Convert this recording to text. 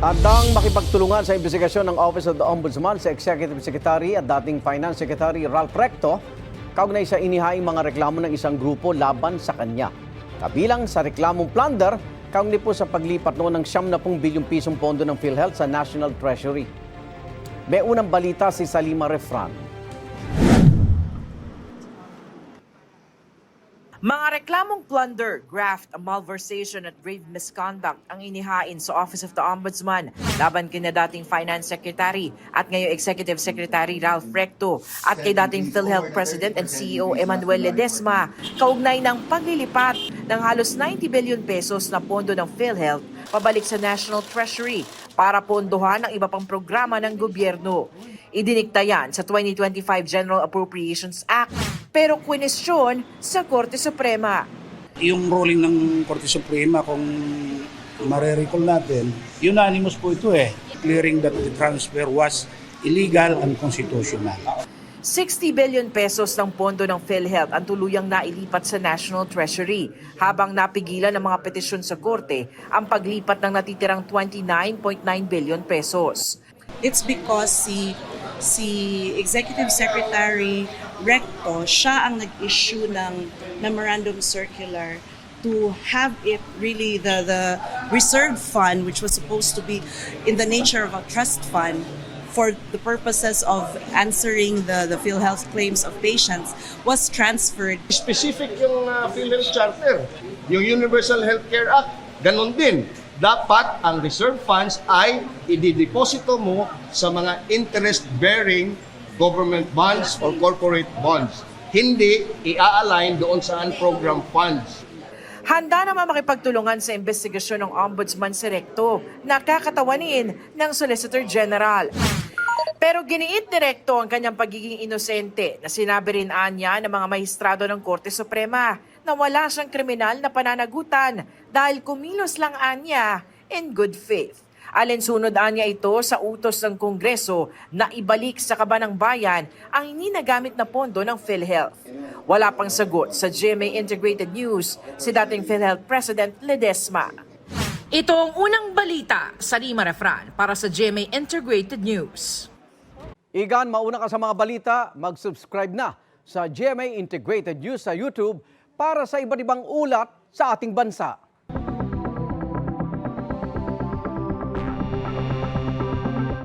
Handang makipagtulungan sa investigasyon ng Office of the Ombudsman sa Executive Secretary at dating Finance Secretary Ralph Recto kaugnay sa inihaing mga reklamo ng isang grupo laban sa kanya. Kabilang sa reklamong plunder, kaugnay po sa paglipat noon ng 70 bilyong pisong pondo ng PhilHealth sa National Treasury. May unang balita si Salima Refran. Mga reklamong plunder, graft, malversation at grave misconduct ang inihain sa Office of the Ombudsman laban kina dating Finance Secretary at ngayong Executive Secretary Ralph Recto at kay dating PhilHealth President and CEO Emmanuel Ledesma kaugnay ng paglilipat ng halos 90 billion pesos na pondo ng PhilHealth pabalik sa National Treasury para pondohan ang iba pang programa ng gobyerno. Idinikta yan sa 2025 General Appropriations Act pero kwenestyon sa Korte Suprema. Yung ruling ng Korte Suprema, kung marirecall natin, unanimous po ito clearing that the transfer was illegal and constitutional. 60 billion pesos ng pondo ng PhilHealth ang tuluyang nailipat sa National Treasury habang napigilan ng mga petisyon sa korte ang paglipat ng natitirang 29.9 billion pesos. It's because si Executive Secretary Recto, siya ang nag-issue ng memorandum circular to have it really the reserve fund, which was supposed to be in the nature of a trust fund for the purposes of answering the PhilHealth claims of patients, was transferred. Specific yung PhilHealth Charter, yung Universal Healthcare Act, ganun din. Dapat ang reserve funds ay idideposito mo sa mga interest-bearing government bonds or corporate bonds. Hindi i-align doon sa program funds. Handa naman makipagtulungan sa investigasyon ng Ombudsman si Recto na kakatawanin ng Solicitor General. Pero giniit ni Recto ang kanyang pagiging inosente na sinabi rin anya ng mga mahistrado ng Korte Suprema na wala siyang kriminal na pananagutan dahil kumilos lang anya in good faith. Alinsunod anya ito sa utos ng Kongreso na ibalik sa kaban ng bayan ang ininagamit na pondo ng PhilHealth. Wala pang sagot sa GMA Integrated News si dating PhilHealth President Ledesma. Ito ang unang balita sa Salima Refran para sa GMA Integrated News. Igan, mauna ka sa mga balita, mag-subscribe na sa GMA Integrated News sa YouTube para sa iba't ibang ulat sa ating bansa.